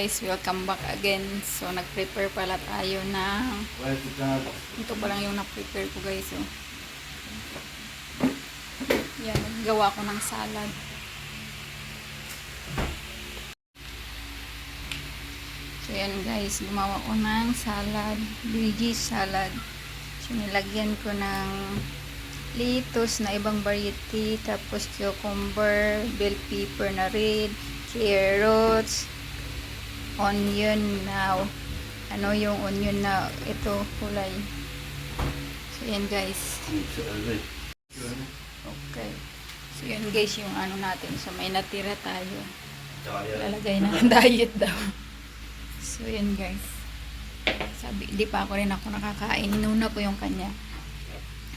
guys, welcome back again. So nag-prepare pala tayo ng ito pa lang yung na-prepare ko guys. So yan, naggawa ko ng salad. So yan guys, gumawa ko ng salad, veggie salad. So nilagyan ko ng lettuce na ibang variety, tapos cucumber, bell pepper na red, carrots, onion na yung onion na ito kulay. So yan guys. Okay. So yan guys yung natin. So may natira tayo. Lalagay na diet daw. So yan guys. Sabi, di pa ako rin nakakain. Inuna ko yung kanya.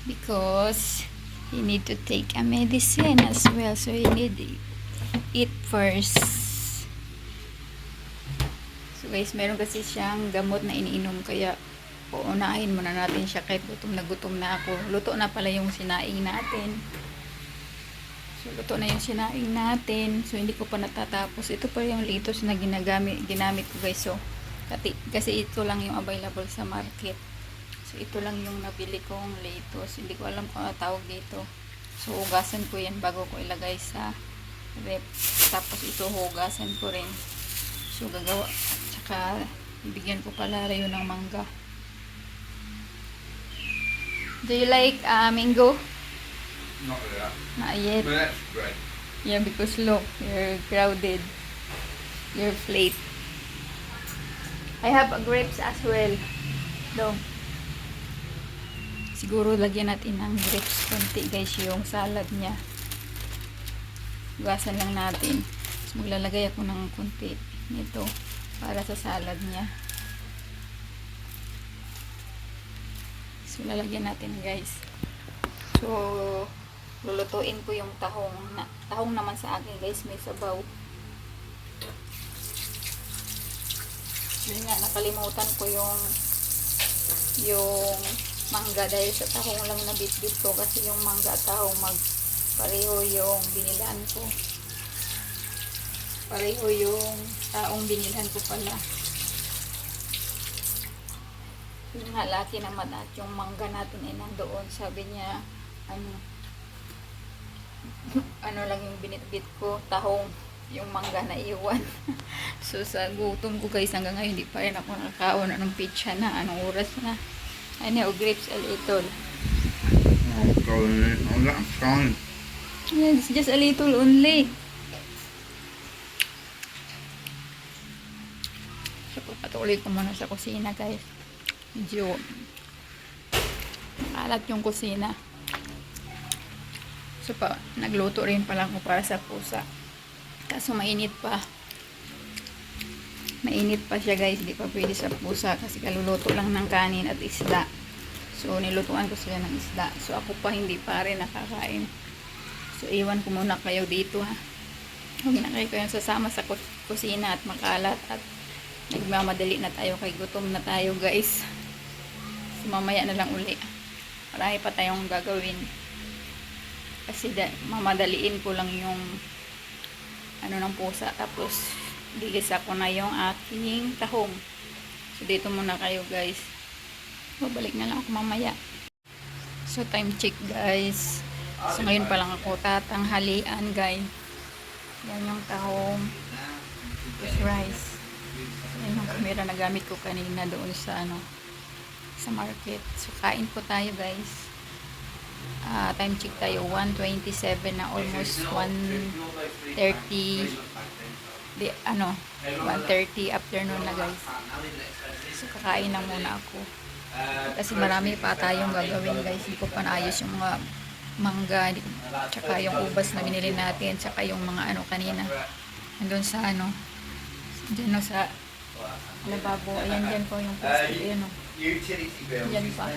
Because he need to take a medicine as well. So he need to eat first. So guys, meron kasi siyang gamot na iniinom, kaya uunahin muna natin siya kahit gutom na ako. Luto na pala yung sinaing natin. So luto na yung sinaing natin. So hindi ko pa natatapos. Ito pa yung lettuce na ginamit ko guys. So kasi ito lang yung available sa market. So ito lang yung nabili kong lettuce. Hindi ko alam kung ano tawag dito. So hugasan ko yan bago ko ilagay sa rep. Tapos ito hugasan ko rin. So gagawa. Tsaka bibigyan ko pala rin ng mangga. Do you like mango? Not really. Not yet. But that's great. Yeah, because look, you're crowded. Your plate. I have grapes as well. Though. Siguro lagyan natin ng grapes konti guys yung salad niya. Hugasan lang natin. So, maglalagay ako ng konti nito para sa salad niya. So lalagyan natin guys. So lulutuin ko yung tahong. Tahong naman sa akin guys, may sabaw. Yun nga, nakalimutan ko yung mangga dahil sa tahong lang na bit-bit ko, kasi yung mangga at tahong pareho yung binilan ko. Pareho yung taong binilhan ko pala. Yung nga, laki naman at yung mangga natin ay nandoon. Sabi niya, ano lang yung binitbit ko, tahong, yung mangga na iwan. So sa gutom ko guys, hanggang ngayon hindi pa rin ako nakakaon ng pizza na. Anong oras na? Ano, grapes a little. I'll go in it. Oh, that's fine. Yeah, it's just a little only. So patuloy ko muna sa kusina guys. Medyo alat yung kusina. So nagluto rin pala ako para sa pusa. Kaso mainit pa. Mainit pa siya guys. Di pa pwede sa pusa kasi kaluluto lang ng kanin at isda. So nilutuan ko sila ng isda. So ako pa hindi pa rin nakakain. So iwan ko muna kayo dito ha. Huwag na kayo kayong sasama sa kusina at makalat at nagmamadali na tayo kay gutom na tayo guys. So mamaya na lang uli. Marami pa tayong gagawin. Kasi mamadaliin ko lang yung ng pusa. Tapos digisa ko na yung aking tahong. So dito muna kayo guys. Babalik na lang ako mamaya. So time check guys. So ngayon pa lang ako tatanghalian guys. Yan yung tahong. Tapos rice. Yan yung camera na gamit ko kanina doon sa sa market. So kain po tayo guys. Time check tayo 1:27 na, almost 1:30 1:30 afternoon na guys. So kakain na muna ako kasi marami pa tayong gagawin guys. Hindi ko pa naayos yung mga mangga, tsaka yung ubas na binili natin, tsaka yung mga kanina nandun sa dyan sa lababo. Ayan, dyan po yung plastic. Ayan dyan pa.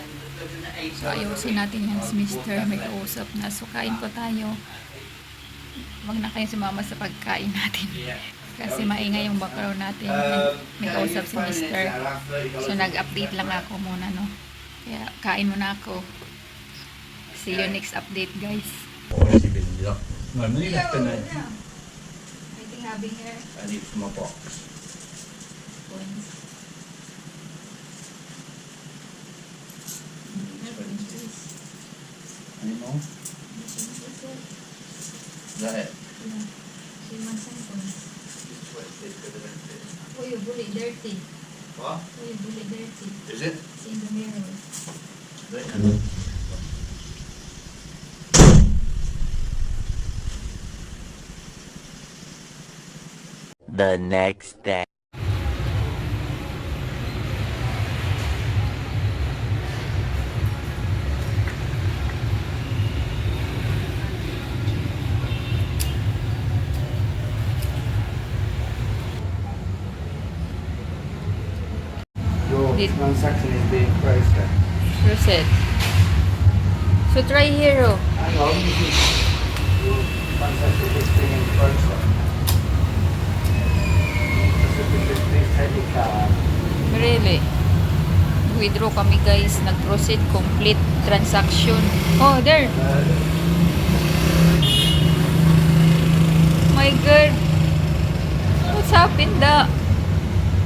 So ayusin natin yan si Mr. May kausap na. So kain po tayo. Huwag na kayong sumama sa pagkain natin kasi maingay yung background natin. May kausap si Mr. So nag-update lang ako muna kaya kain muna ako. See you next update guys. No, leave that for now. Anything having here? I need it for my box. coins. Never increase. Anymore? Is that it? Yeah. She mustn't coins. Oh, you bully dirty. What? Oh, you bully dirty. Is it? See in the mirror. The next day. Your Did- transaction is being processed. Reset. So try hero. Hang on, your transaction is being processed. So please take your card. Really? Withdraw kami guys. Nag-proceed complete transaction. Oh, there. My God. What's happened da?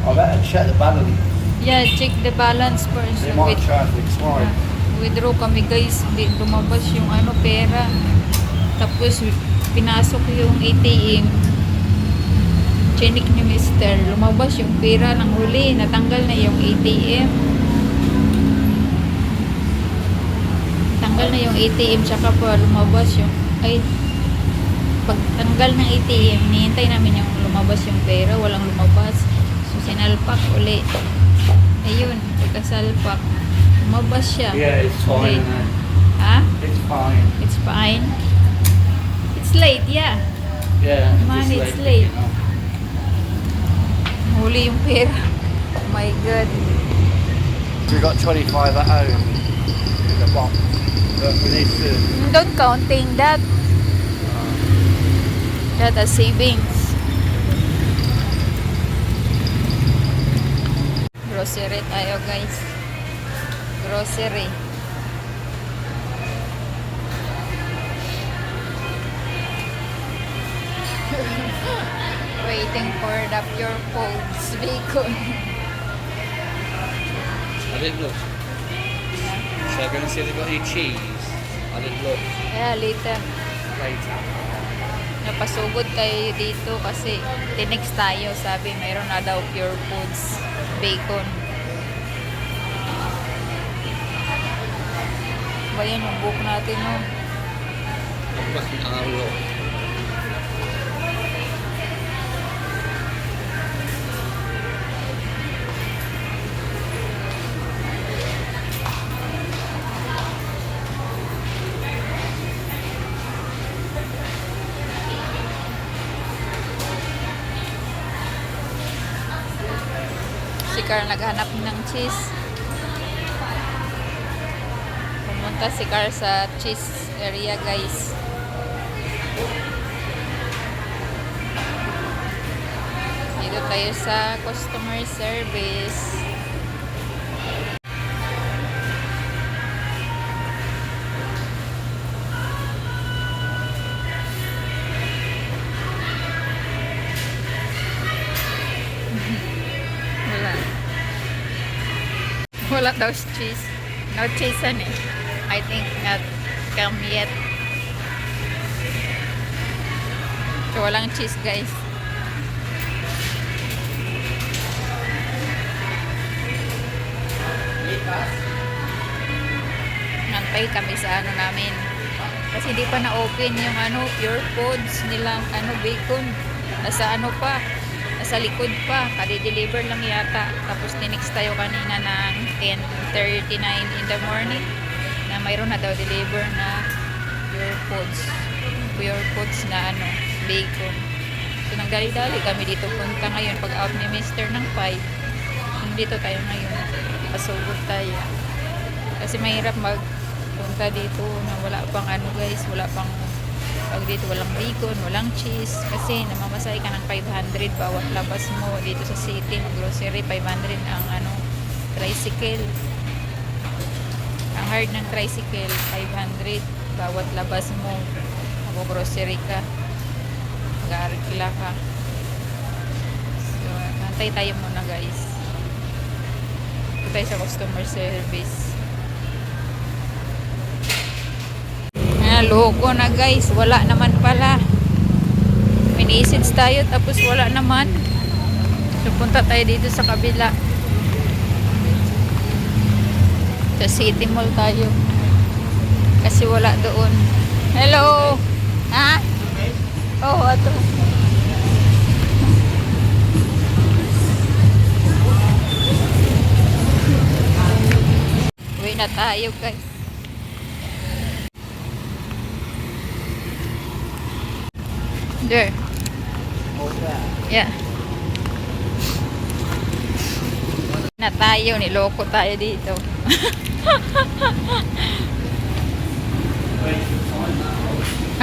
I better check the balance. Yeah, check the balance first. They might charge the expired. Withdraw kami guys. Hindi lumabas yung ano pera. Tapos pinasok yung ATM. Chinik ni Mister. Lumabas yung pera ng huli. Natanggal na yung ATM. Tanggal na yung ATM. Tsaka pa lumabas yung... Ay, pagtanggal ng ATM, nihintay namin yung lumabas yung pera. Walang lumabas. So, sinalpak uli. Ayun, pagkasalpak. Lumabas siya. Yeah, it's fine. Uli. Ha? It's fine. It's fine. It's late, yeah. Yeah. Man, just it's late. you know. Huli yung pera. Oh my God. We got 25 at home in the box. But we need to. Don't counting that. That as savings. Grocery tayo guys. Grocery. Waiting for the pure foods bacon. I didn't look. So I'm going to see if they've got any cheese. I didn't look Yeah, later. later. Napasugod tayo dito kasi tinext tayo. Sabi mayroon na daw pure foods bacon. Ba yan yung book natin no? I'm fucking look. Si Carl naghanap ng cheese. Pumunta si Carl sa cheese area guys. Dito tayo sa customer service. Wala. Wala daw cheese. No cheese on it. I think not come yet. So, walang cheese guys. Nantay kami sa ano namin. Kasi di pa na-open yung ano, pure foods nilang ano, bacon. Nasa ano pa, nasa likod pa. Kadi-deliver lang yata. Tapos tinext tayo kanina ng 10:39 in the morning na mayroon na daw deliver na pure foods. Pure foods na ano, bacon. So nangdali-dali kami dito punta ngayon pag out ni Mr. ng 5. Dito tayo ngayon. Pasugod tayo. Kasi mahirap magpunta dito na wala pang ano guys, wala pang pag dito walang bacon, walang cheese kasi namamasay ka ng 500 bawat labas mo dito sa city, grocery 500 ang ano tricycle. Ang hard ng tricycle 500 bawat labas mo. Mag-grocery ka. Mag-aarkila ka. So, Antay tayo muna guys. Ito tayo sa customer service. Loko na guys, wala naman pala. Mini-message tayo tapos wala naman. So punta tayo dito sa kabila. Sa City Mall tayo. Kasi wala doon. Hello! Ha? Oh, ato. Uwi na tayo guys. There. Yeah. Na tayo, niloko tayo dito.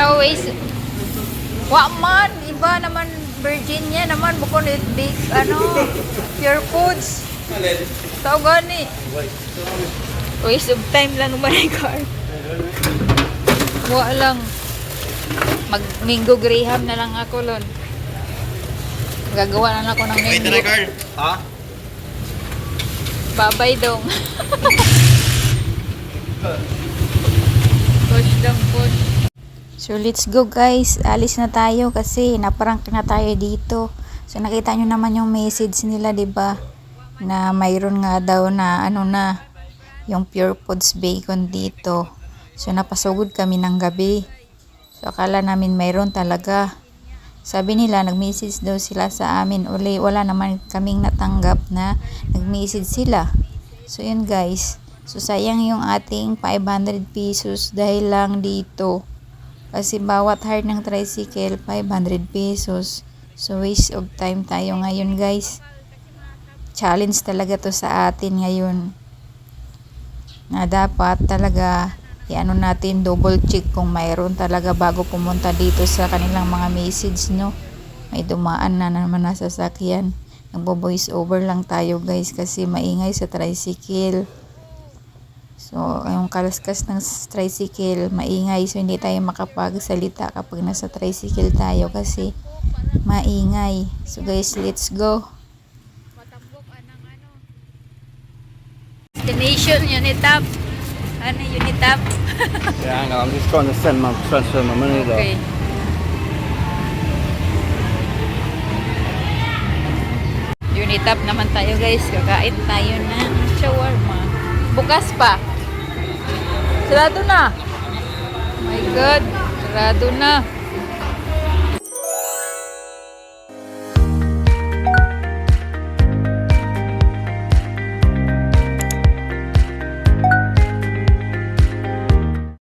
Always. Wa man, iba naman Virginia naman bukod big Pure Foods. Tao gani. Waste of time lang naman yung car. Wa lang. Mag-Mingo Graham na lang ako lon. Gagawa na lang ako ng Mingo. Ha? Babay dong. Push dong, push. So let's go guys. Alis na tayo kasi naprank na tayo dito. So nakita nyo naman yung message nila, 'di ba? Na mayroon nga daw na yung Pure Foods bacon dito. So napasugod kami ng gabi. So akala namin mayroon talaga. Sabi nila nag-message daw sila sa amin uli. Wala naman kaming natanggap na nag-message sila. So yun guys. So sayang yung ating 500 pesos dahil lang dito. Kasi bawat hire ng tricycle 500 pesos. So waste of time tayo ngayon guys. Challenge talaga to sa atin ngayon. Na dapat talaga i-ano natin, double check kung mayroon talaga bago pumunta dito sa kanilang mga message, no? May dumaan na naman na sasakyan. Nagbo-voice over lang tayo guys kasi maingay sa tricycle. So, yung kalaskas ng tricycle, maingay. So, hindi tayo makapagsalita kapag nasa tricycle tayo kasi maingay. So, guys, let's go. Destination, Unitap. Ano, Unitap? Yeah, hang on. I'm just trying to transfer my money there. Okay. Unitap naman tayo guys. Kakain tayo ng shawarma. Bukas pa. Sarado na. Oh my God. Sarado na.